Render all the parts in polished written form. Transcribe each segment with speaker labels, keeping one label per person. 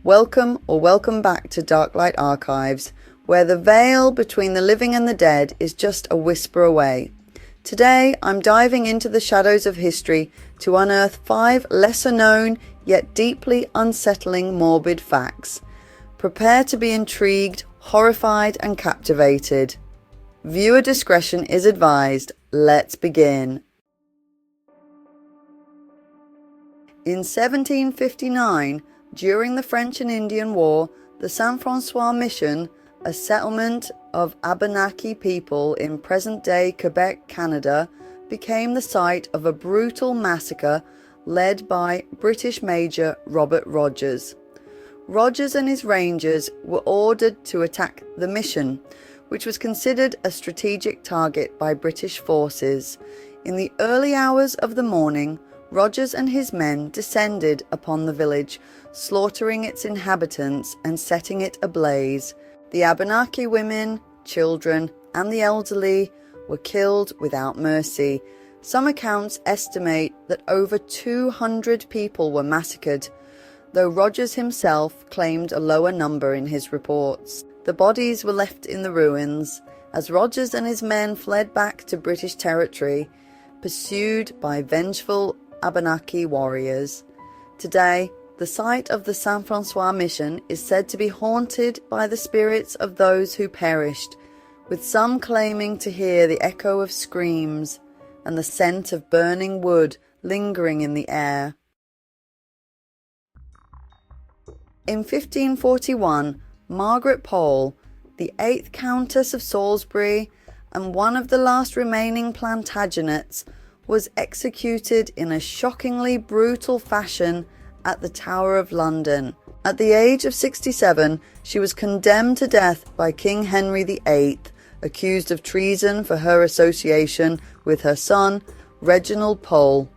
Speaker 1: Welcome back to Darklight Archives, where the veil between the living and the dead is just a whisper away. Today, I'm diving into the shadows of history to unearth 5 lesser-known yet deeply unsettling morbid facts. Prepare to be intrigued, horrified, and captivated. Viewer discretion is advised. Let's begin. In 1759, during the French and Indian War, the Saint-François Mission, a settlement of Abenaki people in present-day Quebec, Canada, became the site of a brutal massacre led by British Major Robert Rogers. Rogers and his rangers were ordered to attack the mission, which was considered a strategic target by British forces. In the early hours of the morning, Rogers and his men descended upon the village, slaughtering its inhabitants and setting it ablaze. The Abenaki women, children, and the elderly were killed without mercy. Some accounts estimate that over 200 people were massacred, though Rogers himself claimed a lower number in his reports. The bodies were left in the ruins, as Rogers and his men fled back to British territory, pursued by vengeful Abenaki warriors. Today, the site of the Saint-François Mission is said to be haunted by the spirits of those who perished, with some claiming to hear the echo of screams and the scent of burning wood lingering in the air. In 1541, Margaret Pole, the 8th Countess of Salisbury and one of the last remaining Plantagenets, was executed in a shockingly brutal fashion at the Tower of London. At the age of 67, she was condemned to death by King Henry VIII, accused of treason for her association with her son, Reginald Pole,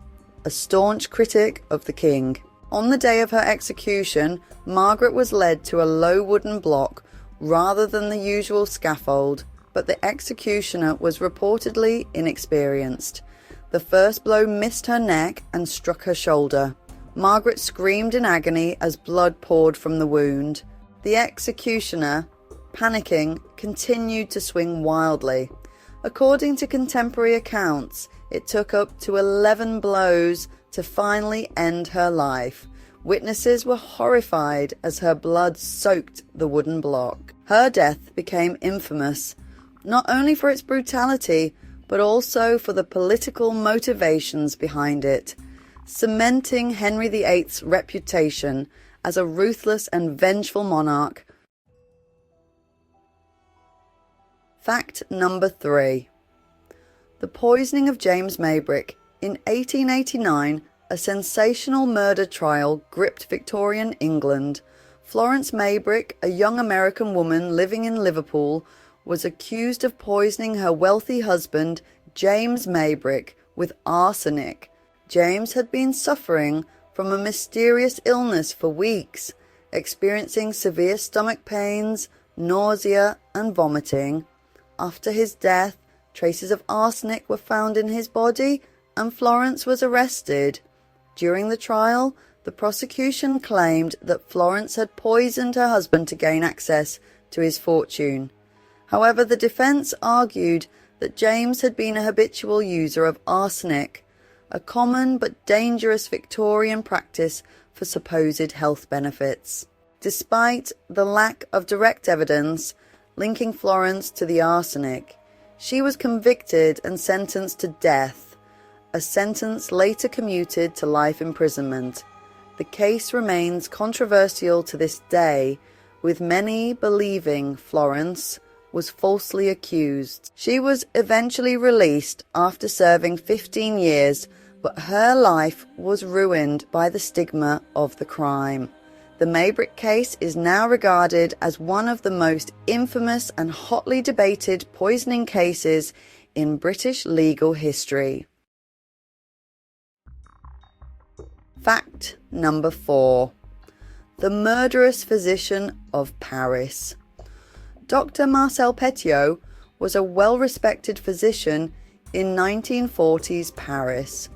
Speaker 1: a staunch critic of the king. On the day of her execution, Margaret was led to a low wooden block rather than the usual scaffold, but the executioner was reportedly inexperienced. The first blow missed her neck and struck her shoulder. Margaret screamed in agony as blood poured from the wound. The executioner, panicking, continued to swing wildly. According to contemporary accounts, it took up to 11 blows to finally end her life. Witnesses were horrified as her blood soaked the wooden block. Her death became infamous, not only for its brutality, but also for the political motivations behind it, cementing Henry VIII's reputation as a ruthless and vengeful monarch. Fact number 3. The poisoning of James Maybrick. In 1889, a sensational murder trial gripped Victorian England. Florence Maybrick, a young American woman living in Liverpool, was accused of poisoning her wealthy husband, James Maybrick, with arsenic. James had been suffering from a mysterious illness for weeks, experiencing severe stomach pains, nausea, and vomiting. After his death, traces of arsenic were found in his body, and Florence was arrested. During the trial, the prosecution claimed that Florence had poisoned her husband to gain access to his fortune. However, the defense argued that James had been a habitual user of arsenic, a common but dangerous Victorian practice for supposed health benefits. Despite the lack of direct evidence linking Florence to the arsenic, she was convicted and sentenced to death, a sentence later commuted to life imprisonment. The case remains controversial to this day, with many believing Florence was falsely accused. She was eventually released after serving 15 years, but her life was ruined by the stigma of the crime. The Maybrick case is now regarded as one of the most infamous and hotly debated poisoning cases in British legal history. Fact number 4. The murderous physician of Paris. Dr. Marcel Petiot was a well-respected physician in 1940s Paris.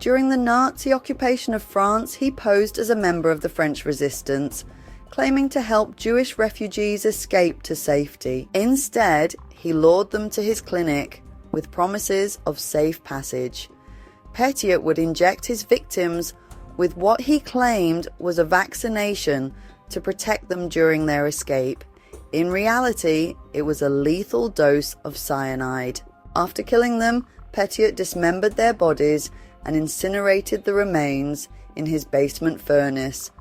Speaker 1: During the Nazi occupation of France, he posed as a member of the French resistance, claiming to help Jewish refugees escape to safety. Instead, he lured them to his clinic with promises of safe passage. Petiot would inject his victims with what he claimed was a vaccination to protect them during their escape. In reality, it was a lethal dose of cyanide. After killing them, Petiot dismembered their bodies and incinerated the remains in his basement furnace.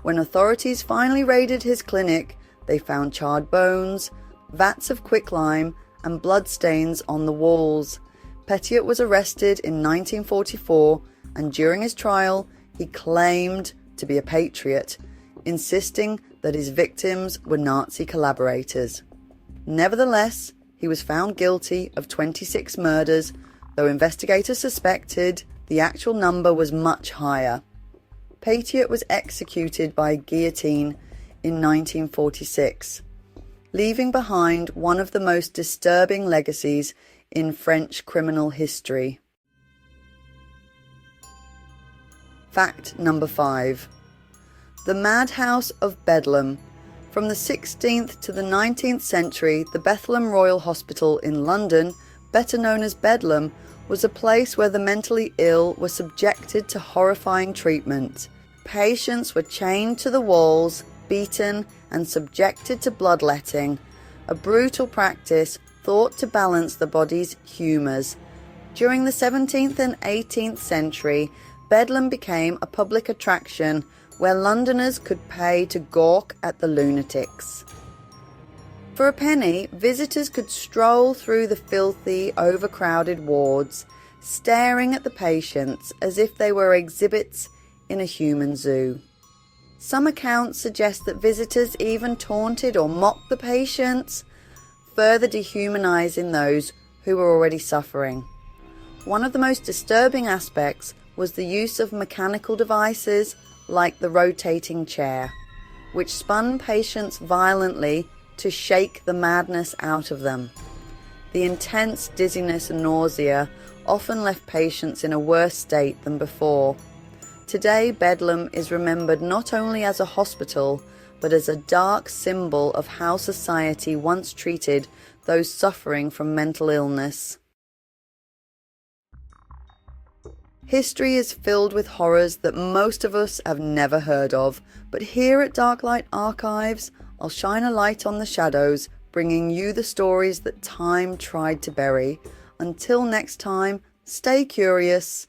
Speaker 1: When authorities finally raided his clinic, they found charred bones, vats of quicklime, and bloodstains on the walls. Petiot was arrested in 1944, and during his trial, he claimed to be a patriot, insisting that his victims were Nazi collaborators. Nevertheless, he was found guilty of 26 murders, though investigators suspected the actual number was much higher. Petiot was executed by guillotine in 1946, leaving behind one of the most disturbing legacies in French criminal history. Fact number 5. The Madhouse of Bedlam. From the 16th to the 19th century, the Bethlem Royal Hospital in London, better known as Bedlam, was a place where the mentally ill were subjected to horrifying treatment. Patients were chained to the walls, beaten, and subjected to bloodletting, a brutal practice thought to balance the body's humours. During the 17th and 18th century, Bedlam became a public attraction where Londoners could pay to gawk at the lunatics. For a penny, visitors could stroll through the filthy, overcrowded wards, staring at the patients as if they were exhibits in a human zoo. Some accounts suggest that visitors even taunted or mocked the patients, further dehumanizing those who were already suffering. One of the most disturbing aspects was the use of mechanical devices like the rotating chair, which spun patients violently to shake the madness out of them. The intense dizziness and nausea often left patients in a worse state than before. Today, Bedlam is remembered not only as a hospital, but as a dark symbol of how society once treated those suffering from mental illness. History is filled with horrors that most of us have never heard of, but here at Darklight Archives, I'll shine a light on the shadows, bringing you the stories that time tried to bury. Until next time, stay curious,